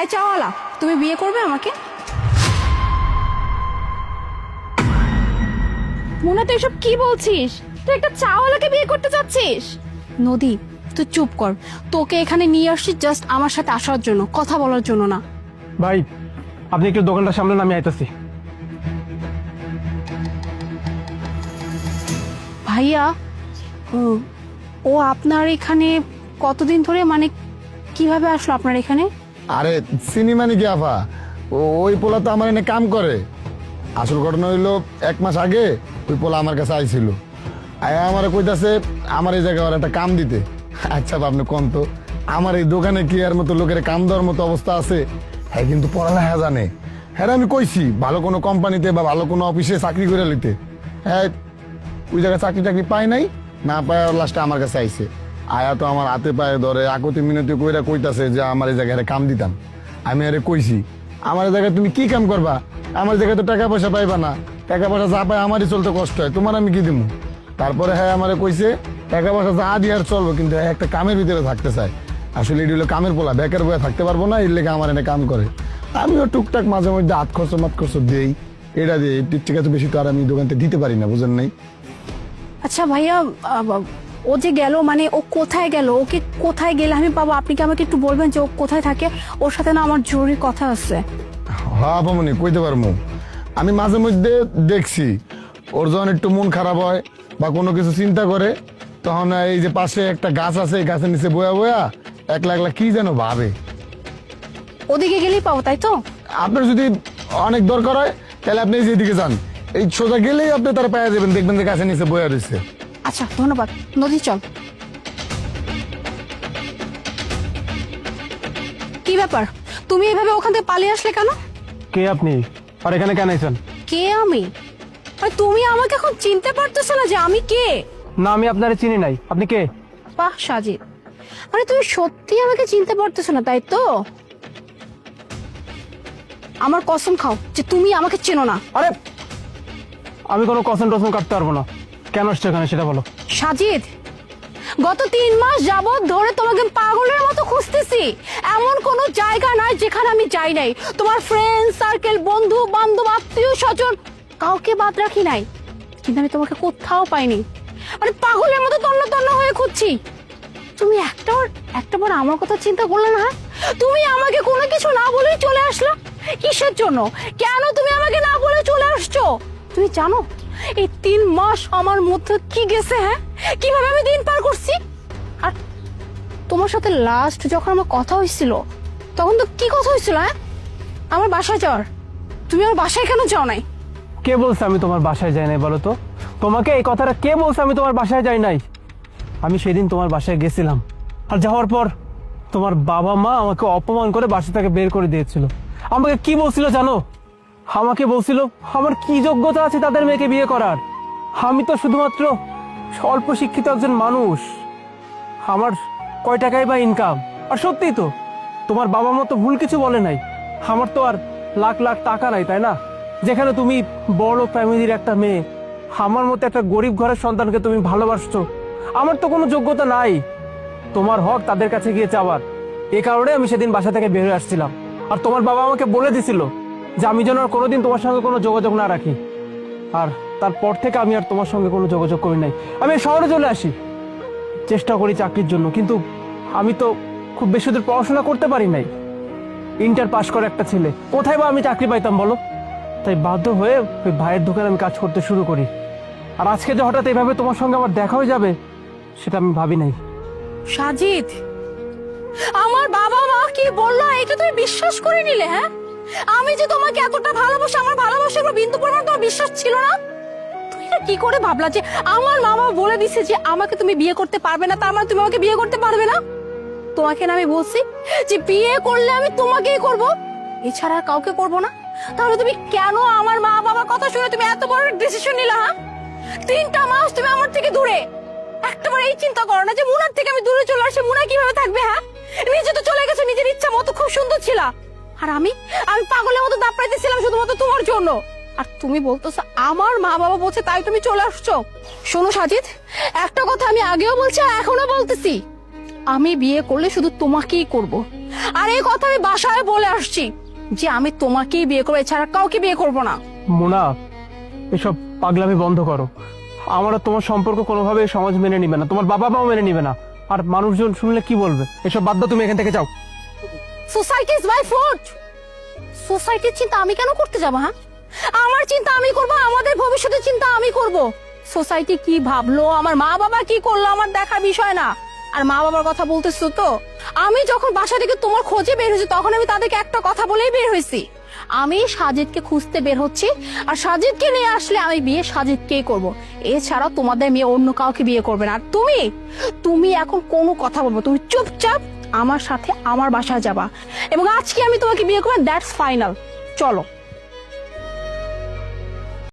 এই চাওয়ালা, তুমি বিয়ে করবে আমাকে? মুনা, তুই এসব কি বলছিস? তুই একটা চাওয়ালাকে বিয়ে করতে চাচ্ছিস? নদী, তুই চুপ কর। তোকে এখানে নিয়ে আসছি জাস্ট আমার সাথে আসার জন্য, কথা বলার জন্য না। ভাই, আপনি একটু দোকানটা সামলান, আমি আইতাছি। ভাইয়া, ও আপনার এখানে কতদিন ধরে, মানে কিভাবে আসলো আপনার এখানে? আরে সিনেমা নাকি আফা, ওই পোলা তো আমার এনে কাম করে। আসল ঘটনা হইলো 1 মাস আগে ওই পোলা আমার কাছে আইছিল, আয়া আমার কইতাছে আমার এই জায়গায় ওর একটা কাম দিতে। আচ্ছা আপনি কোন তো, আমার এই দোকানে কি এর মতো লোকের কাম দেওয়ার মতো অবস্থা আছে? হ্যাঁ কিন্তু পড়ালেখা জানে। হ্যাঁ আমি কইছি ভালো কোনো কোম্পানিতে বা ভালো কোনো অফিসে চাকরি করে নিতে। হ্যাঁ ওই জায়গায় চাকরি পায় নাই, না পায় লাস্টে আমার কাছে আইছে। আয়া তো আমার হাতে পায়ে ধরে আকতি মিনতি কইরা কইতাছে যে আমার এই জায়গায় কাম দিতাম। আমি আরে কইছি আমার এই জায়গায় তুমি কি কাম করবা? আমার জায়গায় তো টাকা পয়সা পাইবা না, টাকা পয়সা যা পায় আমারই চলতে কষ্ট হয়, তোমার আমি কি দিব? তারপরে হ্যাঁ আমারে কইছে টাকা পয়সা যা দিয়ে আর চলবো, কিন্তু হ্যাঁ একটা কামের ভিতরে থাকতে চায়। আসলে এটি হলো কামের পোলা, বেকার বয়ে থাকতে পারবো না, এর লেগে আমার এনে কাম করে। আমিও টুকটাক মাঝে মধ্যে হাত খরচ মাত খরচ দেই, এটা দিয়ে ঠিক আছে, বেশি তো আর আমি দোকানতে দিতে পারি না, বুঝেন নাই? আচ্ছা ভাইয়া, ও যে গেল, মানে ও কোথায় গেল? ওকে কোথায় গেলে আমি পাবো? আপনি কি আমাকে একটু বলবেন যে ও কোথায় থাকে? ওর সাথে না আমার জরুরি কথা আছে। হ্যাঁ বামনি কইতে পারবো। আমি মাঝে মধ্যে দেখছি ওর যখন একটু মন খারাপ হয় বা কোনো কিছু চিন্তা করে, তখন এই যে পাশে একটা গাছ আছে, এই গাছের নিচে বয়া বয়া একলা একলা কি যেন ভাবে। ওদিকে গেলেই পাবো, তাই তো? আপনার যদি অনেক দরকার হয় তাহলে আপনি যেদিকে যান, এই সোজা গেলেই আপনি তারা পাওয়া যাবেন, দেখবেন যে গাছের নিচে বয়া রয়েছে। আচ্ছা ধন্যবাদ। নদী চল। কি ব্যাপার, তুমি এইভাবে ওখান থেকে পালিয়ে আসলে কেন? কে আপনি আর এখানে কেন আইছেন? কে আমি? আর তুমি আমাকে এখন চিনতে পারতেছো না যে আমি কে? না, আমি আপনারে চিনি নাই। আপনি কে? বাহ সাজিদ, মানে তুমি সত্যি আমাকে চিনতে পারতেছো না, তাই তো? আমার কসম খাও যে তুমি আমাকে চেনো না। আরে আমি কোনো কসম টসম কাটতে পারবো না। কেন আসছো এখানে সেটা বলো। সাজিদ, গত 3 মাস যাবত ধরে তোমাকে পাগলের মতো খুঁজতেছি। এমন কোনো জায়গা নাই যেখানে আমি যাই নাই। তোমার ফ্রেন্ড সার্কেল, বন্ধু বান্ধব, আত্মীয় স্বজন, কাউকে বাদ রাখি নাই, কিন্তু আমি তোমাকে কোথাও পাইনি। মানে পাগলের মতো তন্ন তন্ন হয়ে খুঁজছি। তুমি একটাবার আমার কথা চিন্তা করলে না? তুমি আমাকে কোনো কিছু না বলেই চলে আসলা। কিসের জন্য? কেন তুমি আমাকে না বলে চলে আসছো? তুমি জানো এই 3 মাস আমার মধ্যে কি গেছে? হ্যাঁ, কিভাবে আমি দিন পার করছি। আর তোমার সাথে লাস্ট যখন আমার কথা হয়েছিল, তখন তো কি কথা হয়েছিল? হ্যাঁ, আমার বাসায় যাওয়ার। তুমি আমার বাসায় কেন যাও নাই? কে বলছে আমি তোমার বাসায় যাই নাই বলো তো? তোমাকে এই কথাটা কে বলছে আমি তোমার বাসায় যাই নাই? আমি সেদিন তোমার বাসায় গেছিলাম, আর যাওয়ার পর তোমার বাবা মা আমাকে অপমান করে বাসা থেকে বের করে দিয়েছিল। আমাকে কি বলছিল জানো? আমাকে বলছিল আমার কি যোগ্যতা আছে তাদের মেয়েকে বিয়ে করার। আমি তো শুধুমাত্র স্বল্প শিক্ষিত একজন মানুষ, আমার কয় টাকাই বা ইনকাম। আর সত্যিই তো তোমার বাবা মা তো ভুল কিছু বলে নাই। আমার তো আর লাখ লাখ টাকা নাই, তাই না? যেখানে তুমি বড় ফ্যামিলির একটা মেয়ে, আমার মতো একটা গরিব ঘরের সন্তানকে তুমি ভালোবাসছো। আমার তো কোনো যোগ্যতা নাই তোমার হক তাদের কাছে গিয়ে চাওয়ার। এই কারণে আমি সেদিন বাসা থেকে বের হয়ে আসছিলাম। আর তোমার বাবা আমাকে বলে দিছিল যে আমি যেন আর কোনোদিন তোমার সঙ্গে কোনো যোগাযোগ না রাখি। আর তারপর থেকে আমি আর তোমার সঙ্গে কোনো যোগাযোগ করি নাই। আমি শহরে চলে আসি, চেষ্টা করি চাকরির জন্য, কিন্তু আমি তো খুব বেশি দূর পড়াশোনা করতে পারি নাই। ইন্টার পাশ করে একটা ছেলে, কোথায় বা আমি চাকরি পাইতাম বলো? তাই বাধ্য হয়ে ওই ভাইয়ের দোকানে আমি কাজ করতে শুরু করি। আর আজকে যে হঠাৎ এইভাবে তোমার সঙ্গে আমার দেখা হয়ে যাবে সেটা আমি ভাবি নাই। সাজিদ, আমার বাবা মা কি বললো এটা তুমি বিশ্বাস করে নিলে? হ্যাঁ, আমি যে তোমাকে এতটা ভালোবাসি, আমার ভালোবাসার বিন্দু পরিমাণ তোমার বিশ্বাস ছিল না? তুমি এটা কি করে ভাবলা যে আমার মা বাবা বলে দিছে যে আমাকে তুমি বিয়ে করতে পারবে না, তার মানে তুমি আমাকে বিয়ে করতে পারবে না? তোমাকে না আমি বলছি যে বিয়ে করলে আমি তোমাকেই করব, এছাড়া আর কাউকে করব না। তাহলে তুমি কেন আমার মা বাবার কথা শুনে তুমি এত বড় ডিসিশন নিলা? হ্যাঁ, 3টা মাস তুমি আমার থেকে দূরে। একটাবার এই চিন্তা করো না যে মুনার থেকে আমি দূরে চলে আসি, মুনা কিভাবে থাকবে? হ্যাঁ, নিজে তো চলে গেছো নিজের ইচ্ছা মতো, খুব সুন্দর ছিল। আর আমি পাগলের মতো দাপড়াইতেছিলাম শুধুমাত্র তোমার জন্য। আর তুমি বলতেছো আমার মা বাবা বলছে তাই তুমি চলে আসছো। শোনো সাজিদ, একটা কথা আমি আগেও বলছি আর এখনো বলতেছি, আমি বিয়ে করলে শুধু তোমাকেই করব। আর এই কথা আমি বাসায় বলে আসছি যে আমি তোমাকেই বিয়ে করবো, এছাড়া কাউকে বিয়ে করব না। মোনা, এসব পাগলামি বন্ধ করো। আমার আর তোমার সম্পর্ক কোনোভাবে সমাজ মেনে নিবে না, তোমার বাবা মাও মেনে নিবে না। আর মানুষজন শুনলে কি বলবে? এসব বাদ দাও, তুমি এখান থেকে যাও। Society is my food. সোসাইটির চিন্তা আমি কেন করতে যাবো? হ্যাঁ, আমার চিন্তা আমি করব, আমাদের ভবিষ্যতের চিন্তা আমি করব। সোসাইটি কি ভাবলো, আমার মা বাবা কি করলো, আমার দেখার বিষয় না। আর মা বাবার কথা বলতেছো তো, আমি যখন বাসা থেকে তোমার খোঁজে বের হয়েছি তখন আমি তাদেরকে একটা কথা বলেই বের হয়েছি, আমি সাজিদকে খুঁজতে বের হচ্ছি, আর সাজিদকে নিয়ে আসলে আমি বিয়ে সাজিদকেই করব। এছাড়া তোমাদের মেয়ে অন্য কাউকে বিয়ে করবে না। আর তুমি এখন কোনো কথা বলবো, তুমি চুপচাপ আমার সাথে আমার বাসায় যাবা, এবং আজকে আমি তোমাকে বিয়ে করবো, দ্যাটস ফাইনাল। চলো।